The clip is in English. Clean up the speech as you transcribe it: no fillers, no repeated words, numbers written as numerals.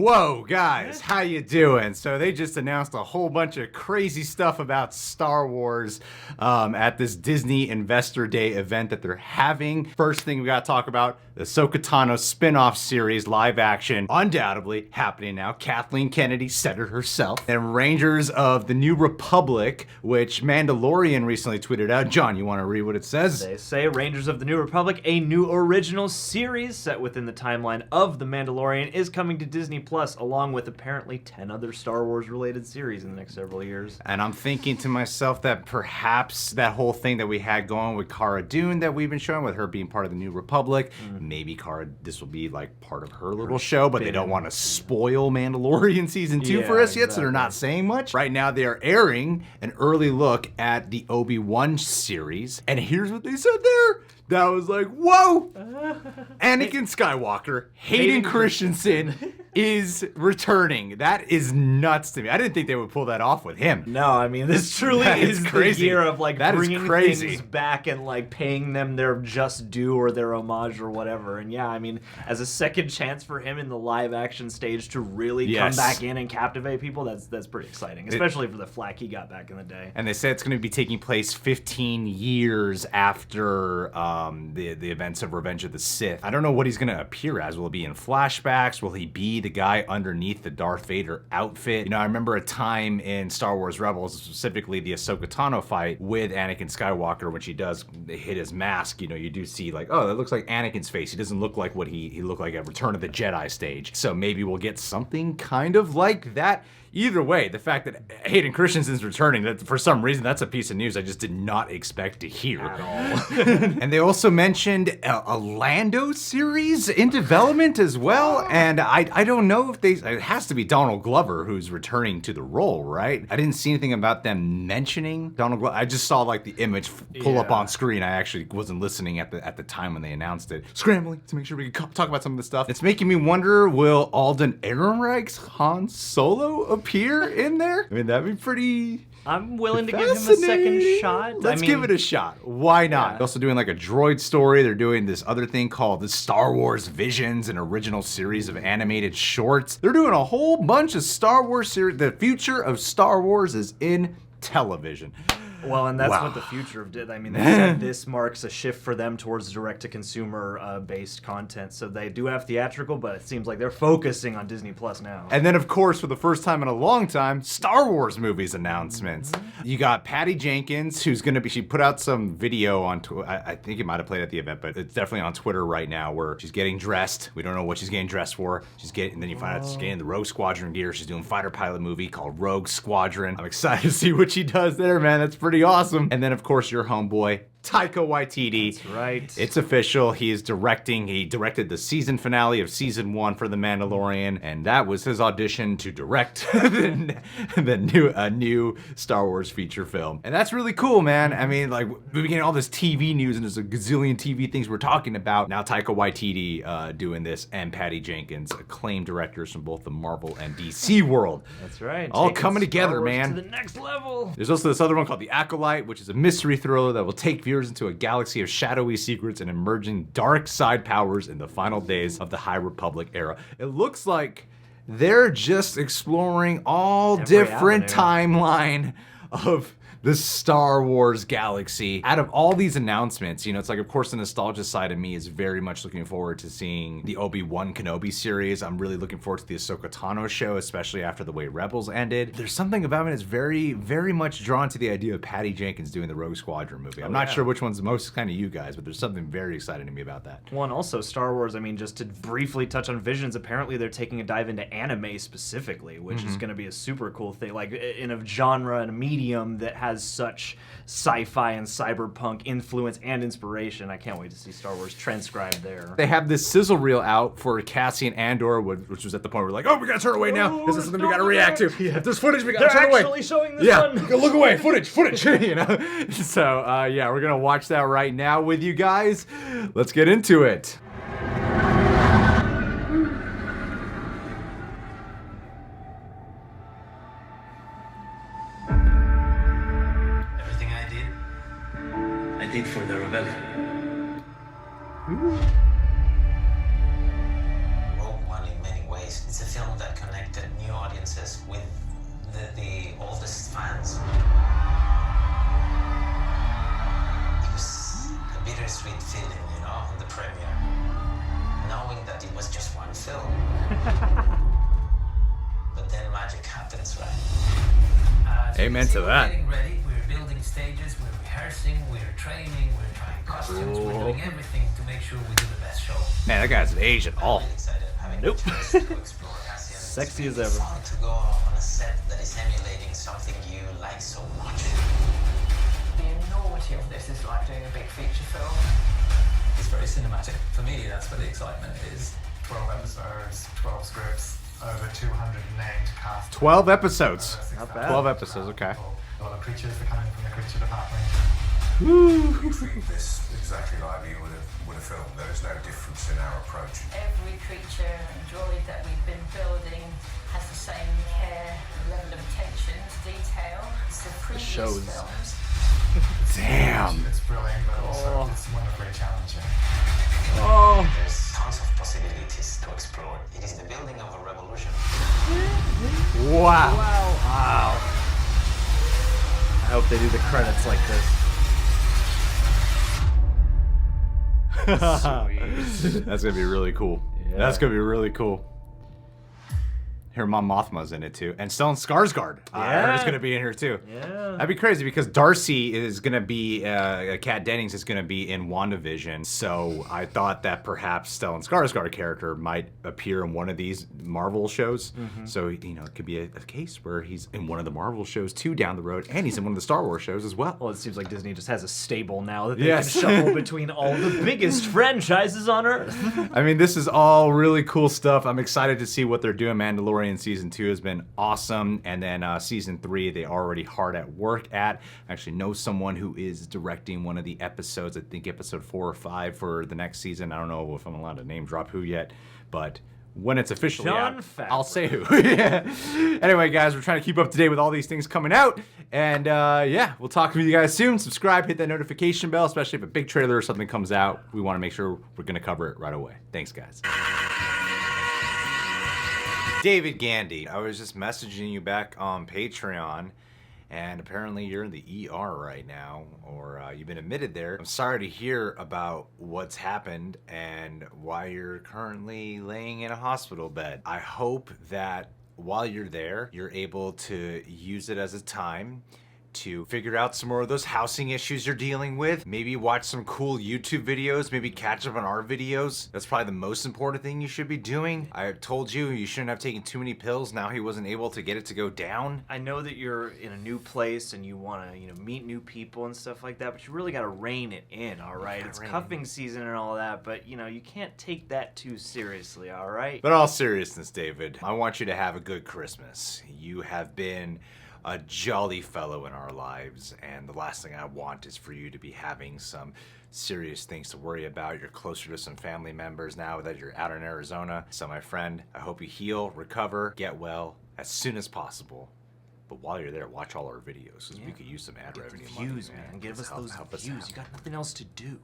Whoa, guys, how you doing? So they just announced a whole bunch of crazy stuff about Star Wars at this Disney Investor Day event that they're having. First thing we got to talk about, the Ahsoka Tano spin-off series, live action, undoubtedly happening now. Kathleen Kennedy said it herself. And Rangers of the New Republic, which Mandalorian recently tweeted out. John, you want to read what it says? They say Rangers of the New Republic, a new original series set within the timeline of The Mandalorian, is coming to Disney Plus, along with apparently 10 other Star Wars related series in the next several years. And I'm thinking to myself that perhaps that whole thing that we had going with Cara Dune that we've been showing, with her being part of the New Republic, maybe this will be like part of her little show, but they don't want to spoil Mandalorian season 2 for us yet, so they're not saying much. Right now they are airing an early look at the Obi-Wan series, and here's what they said there. That was like, whoa! Anakin Skywalker, Hayden Christensen is returning. That is nuts to me. I didn't think they would pull that off with him. No, I mean, this truly is crazy. The year of like that bringing things back and like paying them their just due or their homage or whatever. And yeah, I mean, as a second chance for him in the live action stage to really come back in and captivate people, that's pretty exciting, especially for the flack he got back in the day. And they say it's going to be taking place 15 years after the events of Revenge of the Sith. I don't know what he's going to appear as. Will it be in flashbacks? Will he be the guy underneath the Darth Vader outfit? You know, I remember a time in Star Wars Rebels, specifically the Ahsoka Tano fight with Anakin Skywalker, when she does hit his mask, you know, you do see like, oh, that looks like Anakin's face. He doesn't look like what he looked like at Return of the Jedi stage. So maybe we'll get something kind of like that. Either way, the fact that Hayden Christensen's returning, that for some reason, that's a piece of news I just did not expect to hear. At all. And they also mentioned a Lando series in development as well. And I don't know if it has to be Donald Glover who's returning to the role, right? I didn't see anything about them mentioning Donald Glover. I just saw like the image pull up on screen. I actually wasn't listening at the time when they announced it. Scrambling to make sure we can talk about some of the stuff. It's making me wonder, will Alden Ehrenreich's Han Solo appear in there? I mean, that'd be pretty... I'm willing to give him a second shot. Let's give it a shot. Why not? They're also doing like a droid story. They're doing this other thing called the Star Wars Visions, an original series of animated shorts. They're doing a whole bunch of Star Wars series. The future of Star Wars is in television. Well, and that's what the future of did. I mean, they said this marks a shift for them towards direct-to-consumer based content. So they do have theatrical, but it seems like they're focusing on Disney Plus now. And then, of course, for the first time in a long time, Star Wars movies announcements. You got Patty Jenkins, who's going to be, she put out some video on, I think it might have played at the event, but it's definitely on Twitter right now, where she's getting dressed. We don't know what she's getting dressed for. And then you find out she's getting the Rogue Squadron gear. She's doing a fighter pilot movie called Rogue Squadron. I'm excited to see what she does there, man. That's pretty awesome. And then, of course, your homeboy, Taika Waititi. That's right. It's official. He is directing. He directed the season finale of season 1 for The Mandalorian, and that was his audition to direct the new Star Wars feature film. And that's really cool, man. I mean, like, we're getting all this TV news, and there's a gazillion TV things we're talking about. Now Taika Waititi doing this, and Patty Jenkins, acclaimed directors from both the Marvel and DC world. That's right. All coming together, man. To the next level. There's also this other one called The Acolyte, which is a mystery thriller that will take viewers into a galaxy of shadowy secrets and emerging dark side powers in the final days of the High Republic era. It looks like they're just exploring all different timeline of the Star Wars galaxy. Out of all these announcements, you know, it's like, of course, the nostalgia side of me is very much looking forward to seeing the Obi-Wan Kenobi series. I'm really looking forward to the Ahsoka Tano show, especially after the way Rebels ended. There's something about it that's very, very much drawn to the idea of Patty Jenkins doing the Rogue Squadron movie. I'm not sure which one's the most kind of you guys, but there's something very exciting to me about that. Well, and also Star Wars, I mean, just to briefly touch on Visions, apparently they're taking a dive into anime specifically, which is going to be a super cool thing, like in a genre and a medium that has such sci-fi and cyberpunk influence and inspiration. I can't wait to see Star Wars transcribed there. They have this sizzle reel out for Cassian Andor, which was at the point where we're like, oh, we gotta turn away now. This is something we gotta react to. If there's footage, we gotta turn away. They're actually showing this one. Look away, footage, you know? So, yeah, we're gonna watch that right now with you guys. Let's get into it. For the rebellion. Rogue One in many ways. It's a film that feeling, you know, in the premiere, knowing that it was just one film. But then magic happens, right? Amen to that. We're getting ready, we're building stages, we're rehearsing, we're training, we're trying costumes, we're doing everything to make sure we do the best show. Man, that guy doesn't age at all. I'm really excited having Nope. the chance to explore Cassian. Sexy It's as really ever. fun to go on a set that is emulating something you like so much. The enormity of this is like doing a big feature film. It's very cinematic. For me, that's where the excitement is. 12 episodes, 12 scripts, over 200 named cast. 12 episodes. Not bad. 12 episodes, okay. A lot of creatures are coming from the creature department. We treat this exactly like we would have filmed. There is no difference in our approach. Every creature and droid that we've been building has the same care, level of attention to detail as the previous shows. films. Damn. It's brilliant, but also it's wonderfully challenging. There's tons of possibilities to explore. It is the building of a revolution. Wow. Wow. I hope they do the credits like this. That's gonna be really cool. Yeah. That's gonna be really cool. Her Mom Mothma's in it too, and Stellan Skarsgård is gonna be in here too. Yeah. That'd be crazy because Darcy is gonna be, Kat Dennings is gonna be in WandaVision. So I thought that perhaps Stellan Skarsgård character might appear in one of these Marvel shows. So it could be a case where he's in one of the Marvel shows too down the road, and he's in one of the Star Wars shows as well. Well, it seems like Disney just has a stable now that they Yes. can shuffle between all the biggest franchises on Earth. I mean, this is all really cool stuff. I'm excited to see what they're doing. Mandalorian Season 2 has been awesome. And then Season 3, they already hard at work at. I actually know someone who is directing one of the episodes, I think episode 4 or 5 for the next season. I don't know if I'm allowed to name drop who yet, but when it's officially Jon out, Favreau. I'll say who. Yeah. Anyway, guys, we're trying to keep up to date with all these things coming out. And yeah, we'll talk with you guys soon. Subscribe, hit that notification bell, especially if a big trailer or something comes out. We want to make sure we're going to cover it right away. Thanks, guys. David Gandy, I was just messaging you back on Patreon, and apparently you're in the ER right now, or you've been admitted there. I'm sorry to hear about what's happened and why you're currently laying in a hospital bed. I hope that while you're there, you're able to use it as a time to figure out some more of those housing issues you're dealing with. Maybe watch some cool YouTube videos, maybe catch up on our videos. That's probably the most important thing you should be doing. I told you you shouldn't have taken too many pills. Now he wasn't able to get it to go down. I know that you're in a new place and you want to, meet new people and stuff like that, but you really got to rein it in, all right? It's cuffing season and all that, but, you can't take that too seriously, all right? But all seriousness, David, I want you to have a good Christmas. You have been a jolly fellow in our lives, and the last thing I want is for you to be having some serious things to worry about. You're closer to some family members now that you're out in Arizona. So my friend, I hope you heal, recover, get well as soon as possible. But while you're there, watch all our videos, because we could use some ad revenue money, Views, man. Give us those help us views. out. You got nothing else to do.